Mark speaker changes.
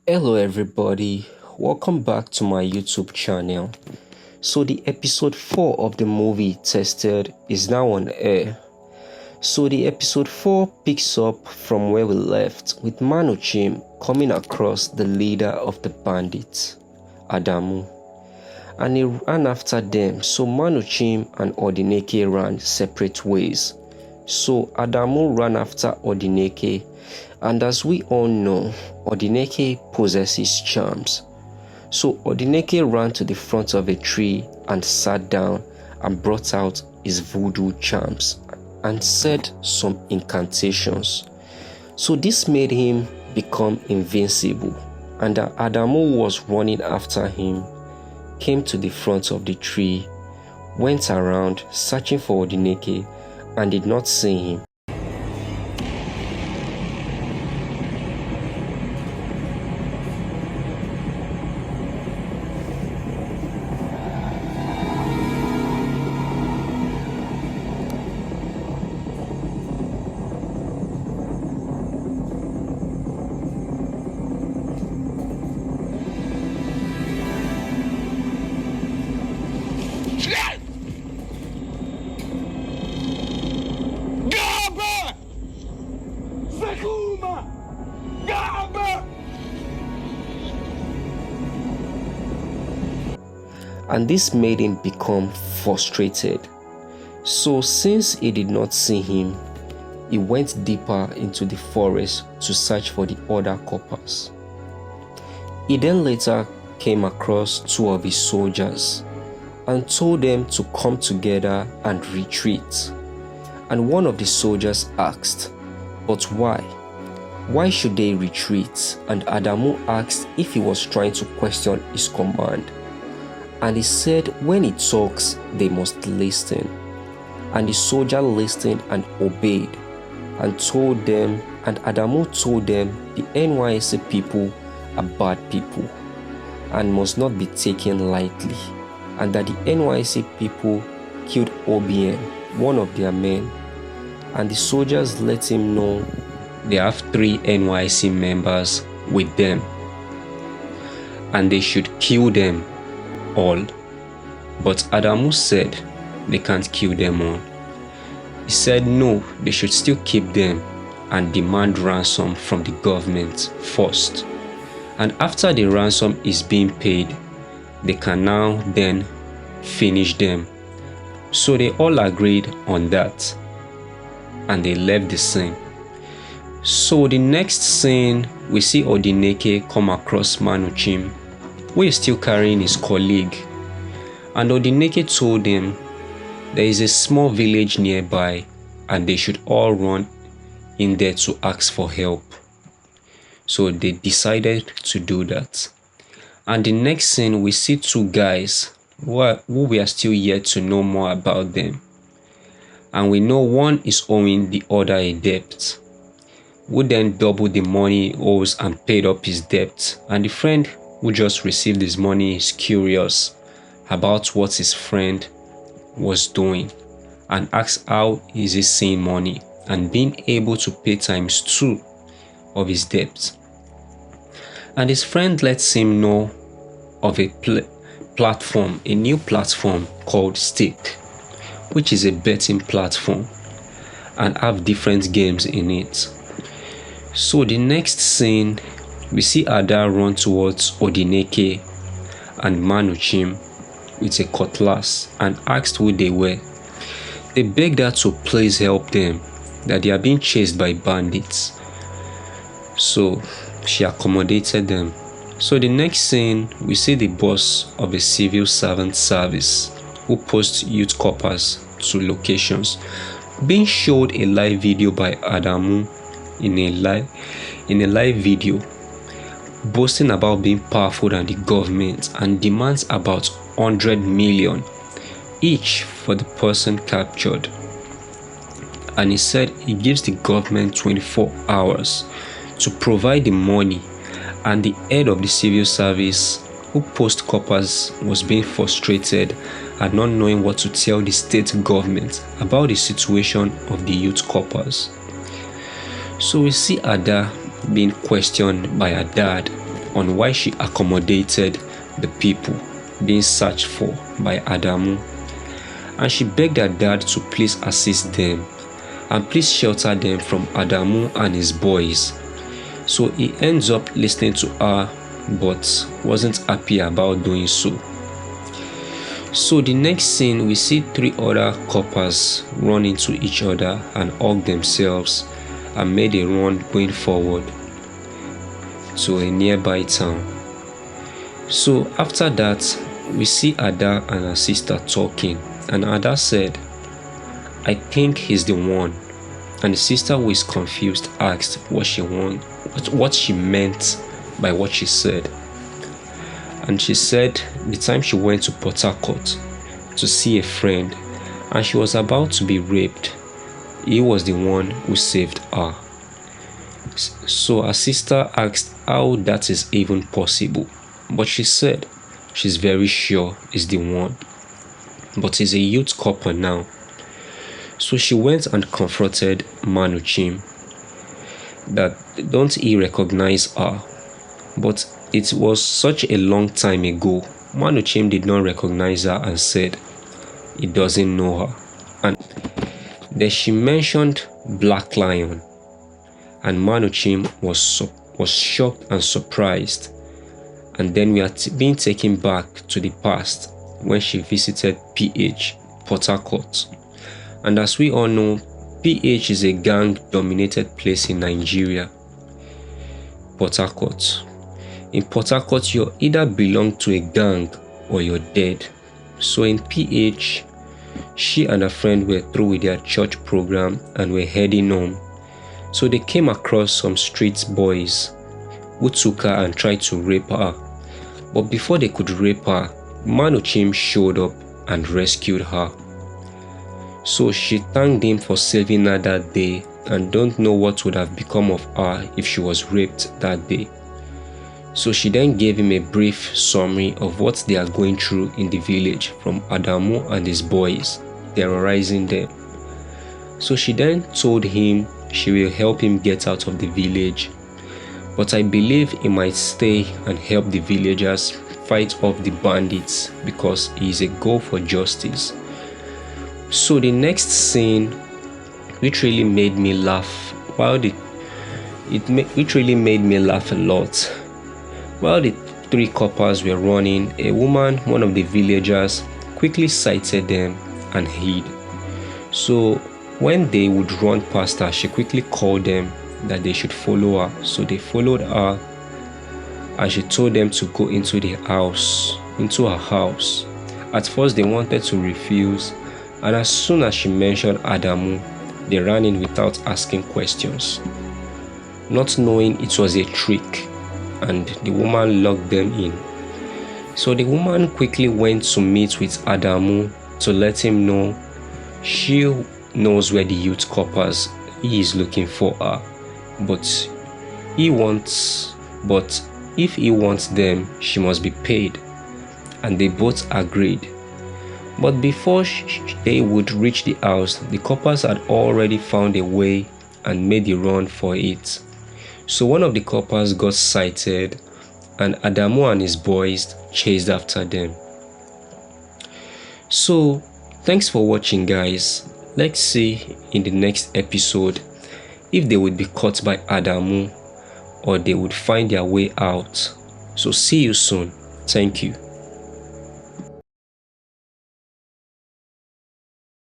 Speaker 1: Hello everybody, welcome back to my YouTube channel. So the episode 4 of the movie Tested is now on air. So the episode 4 picks up from where we left with Manuchim coming across the leader of the bandits, Adamu. And he ran after them, so Manuchim and Odineke ran separate ways. So Adamu ran after Odineke, and as we all know, Odineke possesses charms. So Odineke ran to the front of a tree and sat down and brought out his voodoo charms and said some incantations. So this made him become invincible, and Adamu was running after him, came to the front of the tree, went around searching for Odineke and did not see him. And this made him become frustrated. So since he did not see him, he went deeper into the forest to search for the other coppers. He then later came across two of his soldiers and told them to come together and retreat. And one of the soldiers asked, "But why? Why should they retreat?" And Adamu asked if he was trying to question his command. And he said when he talks, they must listen. And the soldier listened and obeyed and told them, and Adamu told them the NYC people are bad people and must not be taken lightly, and that the NYC people killed OBM, one of their men, and the soldiers let him know they have 3 NYC members with them and they should kill them all. But Adamu said they can't kill them all. He said no, they should still keep them and demand ransom from the government first. And after the ransom is being paid, they can now then finish them. So they all agreed on that and they left the scene. So the next scene, we see Odineke come across Manuchim, who is still carrying his colleague. And Odineke told him there is a small village nearby and they should all run in there to ask for help. So they decided to do that. And the next scene, we see 2 guys who we are still yet to know more about them. And we know one is owing the other a debt, who then doubled the money he owes and paid up his debt. And the friend who just received his money is curious about what his friend was doing and asks how is he seeing money and being able to pay ×2 of his debt. And his friend lets him know of a platform, a new platform called Stake, which is a betting platform and have different games in it. So the next scene, we see Ada run towards Odineke and Manuchim with a cutlass and asked who they were. They begged her to please help them, that they are being chased by bandits. So she accommodated them. So the next scene, we see the boss of a civil servant service who posts youth coppers to locations being showed a live video by Adamu in a live video, boasting about being powerful than the government and demands about 100 million each for the person captured. And he said he gives the government 24 hours to provide the money, and the head of the civil service who post coppers was being frustrated and not knowing what to tell the state government about the situation of the youth coppers. So we see Ada being questioned by her dad on why she accommodated the people being searched for by Adamu, and she begged her dad to please assist them and please shelter them from Adamu and his boys. So he ends up listening to her but wasn't happy about doing so. So the next scene, we see 3 other coppers run into each other and hug themselves and made a run going forward to a nearby town. So after that, we see Ada and her sister talking, and Ada said, "I think he's the one." And the sister, who is confused, asked what she meant by what she said. And she said the time she went to Port Harcourt to see a friend and she was about to be raped, he was the one who saved her. So her sister asked how that is even possible, but she said she's very sure he's the one, but he's a youth copper now. So she went and confronted Manuchim that don't he recognize her, but it was such a long time ago. Manuchim did not recognize her and said he doesn't know her. And then she mentioned Black Lion, and Manuchim was shocked and surprised. And then we are being taken back to the past when she visited PH, Port Harcourt. And as we all know, PH is a gang-dominated place in Nigeria, Port Harcourt. In Port Harcourt, you either belong to a gang or you're dead. So in PH, she and her friend were through with their church program and were heading home. So they came across some street boys who took her and tried to rape her. But before they could rape her, Manuchim showed up and rescued her. So she thanked him for saving her that day and don't know what would have become of her if she was raped that day. So she then gave him a brief summary of what they are going through in the village from Adamu and his boys, terrorizing them. So she then told him she will help him get out of the village, but I believe he might stay and help the villagers fight off the bandits because he is a goal for justice. So the next scene, which really made me laugh, which really made me laugh a lot. While the 3 coppers were running, a woman, one of the villagers, quickly sighted them and hid. So when they would run past her, she quickly called them that they should follow her. So they followed her and she told them to go into her house. At first they wanted to refuse, and as soon as she mentioned Adamu, they ran in without asking questions, not knowing it was a trick, and the woman locked them in. So the woman quickly went to meet with Adamu to let him know she knows where the youth coppers he is looking for her, but if he wants them, she must be paid, and they both agreed. But before they would reach the house, the coppers had already found a way and made a run for it. So one of the coppers got sighted and Adamu and his boys chased after them. So thanks for watching, guys. Let's see in the next episode if they would be caught by Adamu or they would find their way out. So see you soon. Thank you.